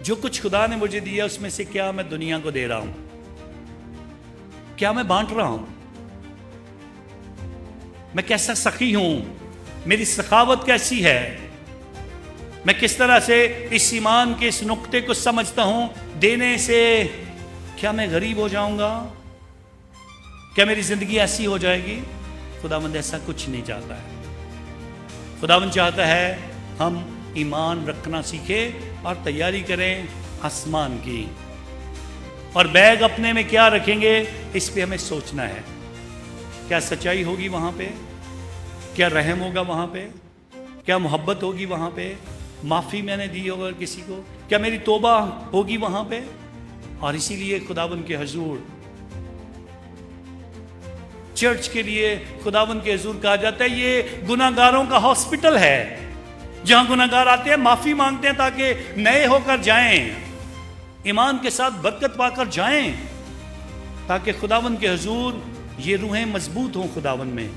जो कुछ खुदा ने मुझे दिया उसमें से क्या मैं दुनिया को दे रहा हूं, क्या मैं बांट रहा हूं, मैं कैसा सखी हूं, मेरी सखावत कैसी है, मैं किस तरह से इस ईमान के इस नुक्ते को समझता हूं। देने से क्या मैं गरीब हो जाऊंगा, क्या मेरी जिंदगी ऐसी हो जाएगी? खुदावंद ऐसा कुछ नहीं चाहता है। खुदावंद चाहता है हम ईमान रखना सीखें और तैयारी करें आसमान की। और बैग अपने में क्या रखेंगे इस पे हमें सोचना है। क्या सच्चाई होगी वहां पे, क्या रहम होगा वहां पे, क्या मोहब्बत होगी वहां पे, माफ़ी मैंने दी होगा किसी को, क्या मेरी तौबा होगी वहां पे। और इसीलिए खुदावंद के हुजूर, चर्च के लिए खुदावंद के हुजूर कहा जाता है ये गुनाहगारों का हॉस्पिटल है, जहां गुनाहगार आते हैं माफी मांगते हैं ताकि नए होकर जाएं, ईमान के साथ बरकत पाकर जाएं, ताकि खुदावंद के हुजूर ये रूहें मजबूत हों खुदावंद में।